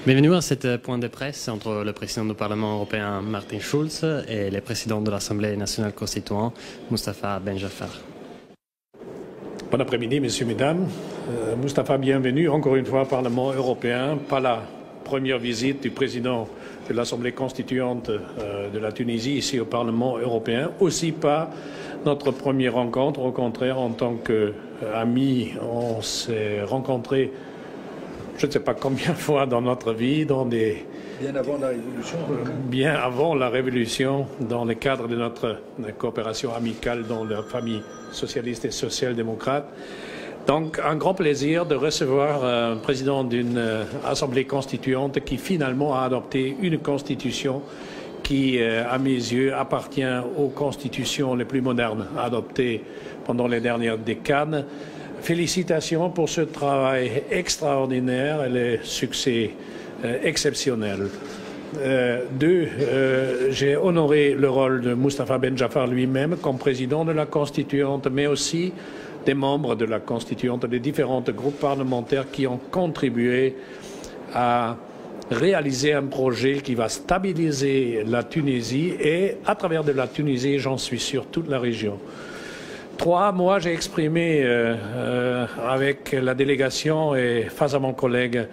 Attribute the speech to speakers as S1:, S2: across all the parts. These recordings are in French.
S1: Bienvenue à cette point de presse entre le président du Parlement européen Martin Schulz et le président de l'Assemblée nationale constituante Moustapha Benjafar.
S2: Bon après-midi, messieurs, mesdames. Moustapha, bienvenue encore une fois au Parlement européen. Pas la première visite du président de l'Assemblée constituante de la Tunisie ici au Parlement européen. Aussi pas notre première rencontre. Au contraire, en tant qu'amis, on s'est rencontrés je ne sais pas combien de fois dans notre vie,
S3: Bien avant la Révolution.
S2: Bien avant la Révolution, dans le cadre de notre coopération amicale dans la famille socialiste et social-démocrate. Donc, un grand plaisir de recevoir un président d'une assemblée constituante qui finalement a adopté une constitution qui, à mes yeux, appartient aux constitutions les plus modernes adoptées pendant les dernières décades. Félicitations pour ce travail extraordinaire et les succès exceptionnels. J'ai honoré le rôle de Moustapha Benjafar lui-même comme président de la Constituante, mais aussi des membres de la Constituante, des différents groupes parlementaires qui ont contribué à réaliser un projet qui va stabiliser la Tunisie et, à travers de la Tunisie, j'en suis sûr, toute la région. Moi, j'ai exprimé avec la délégation et face à mon collègue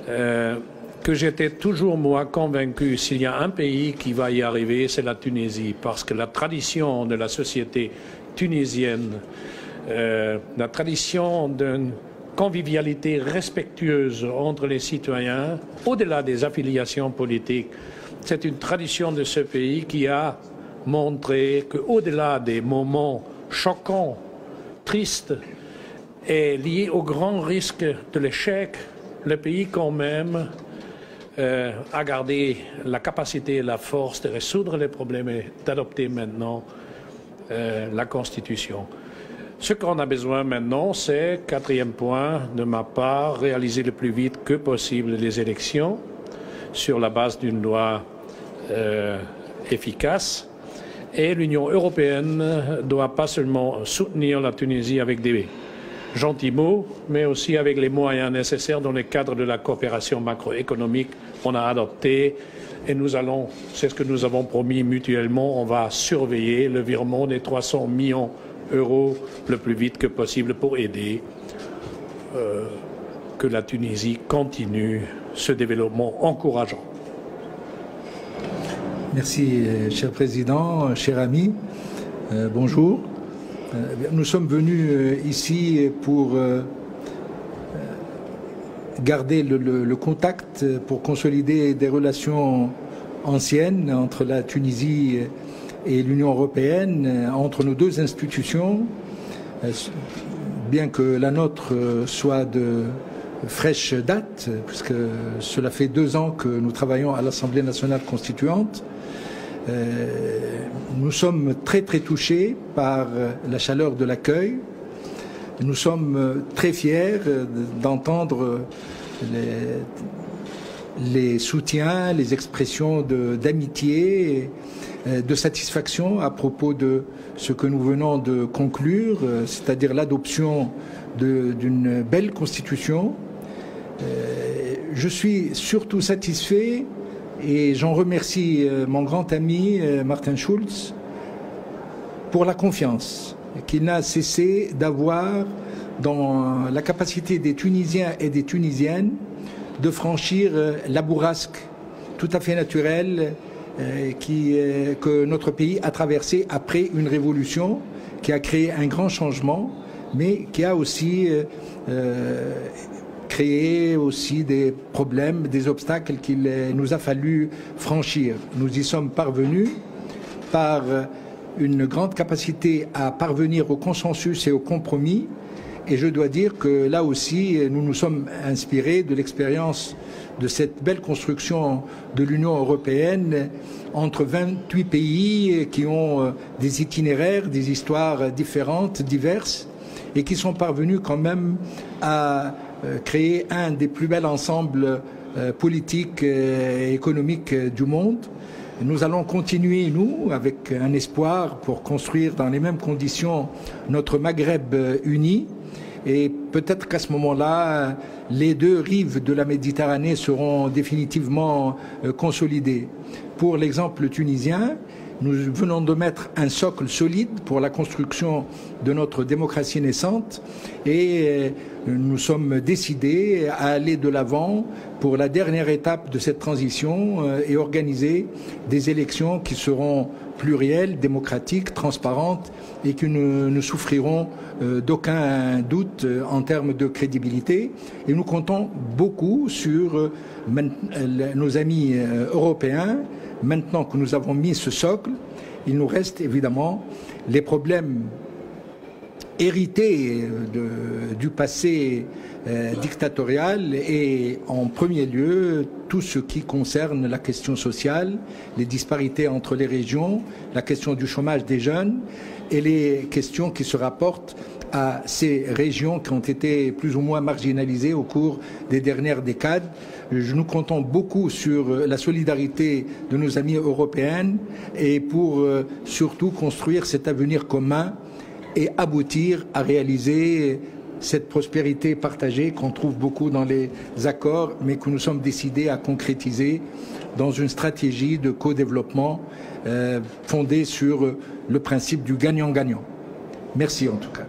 S2: que j'étais toujours, moi, convaincu s'il y a un pays qui va y arriver, c'est la Tunisie, parce que la tradition de la société tunisienne, la tradition d'une convivialité respectueuse entre les citoyens, au-delà des affiliations politiques, c'est une tradition de ce pays qui a montré qu'au-delà des moments choquant, triste et lié au grand risque de l'échec, le pays quand même a gardé la capacité et la force de résoudre les problèmes et d'adopter maintenant la Constitution. Ce qu'on a besoin maintenant, c'est, quatrième point de ma part, réaliser le plus vite que possible les élections sur la base d'une loi efficace. Et l'Union européenne ne doit pas seulement soutenir la Tunisie avec des gentils mots, mais aussi avec les moyens nécessaires dans le cadre de la coopération macroéconomique qu'on a adopté. Et c'est ce que nous avons promis mutuellement, on va surveiller le virement des 300 millions d'euros le plus vite que possible pour aider que la Tunisie continue ce développement encourageant.
S3: Merci, cher Président, cher ami. Bonjour. Nous sommes venus ici pour garder le contact, pour consolider des relations anciennes entre la Tunisie et l'Union européenne, entre nos deux institutions, bien que la nôtre soit de fraîche date, puisque cela fait 2 ans que nous travaillons à l'Assemblée nationale constituante. Nous sommes très touchés par la chaleur de l'accueil. Nous sommes très fiers d'entendre les soutiens, les expressions d'amitié, de satisfaction à propos de ce que nous venons de conclure, c'est-à-dire l'adoption d'une belle constitution. Je suis surtout satisfait et j'en remercie mon grand ami Martin Schulz pour la confiance qu'il n'a cessé d'avoir dans la capacité des Tunisiens et des Tunisiennes de franchir la bourrasque tout à fait naturelle que notre pays a traversée après une révolution qui a créé un grand changement, mais qui a aussi créé aussi des problèmes, des obstacles qu'il nous a fallu franchir. Nous y sommes parvenus par une grande capacité à parvenir au consensus et au compromis. Et je dois dire que là aussi, nous nous sommes inspirés de l'expérience de cette belle construction de l'Union européenne entre 28 pays qui ont des itinéraires, des histoires différentes, diverses, et qui sont parvenus quand même à créer un des plus bels ensembles politiques et économiques du monde. Nous allons continuer, nous, avec un espoir pour construire dans les mêmes conditions notre Maghreb uni. et peut-être qu'à ce moment-là, les deux rives de la Méditerranée seront définitivement consolidées. Pour l'exemple tunisien, nous venons de mettre un socle solide pour la construction de notre démocratie naissante et nous sommes décidés à aller de l'avant pour la dernière étape de cette transition et organiser des élections qui seront plurielles, démocratiques, transparentes et qui ne souffriront d'aucun doute en termes de crédibilité. Et nous comptons beaucoup sur nos amis européens. Maintenant que nous avons mis ce socle, il nous reste évidemment les problèmes hérités du passé dictatorial et en premier lieu tout ce qui concerne la question sociale, les disparités entre les régions, la question du chômage des jeunes et les questions qui se rapportent à ces régions qui ont été plus ou moins marginalisées au cours des dernières décades. Nous comptons beaucoup sur la solidarité de nos amis européens et pour surtout construire cet avenir commun et aboutir à réaliser cette prospérité partagée qu'on trouve beaucoup dans les accords, mais que nous sommes décidés à concrétiser dans une stratégie de co-développement fondée sur le principe du gagnant-gagnant. Merci en tout cas.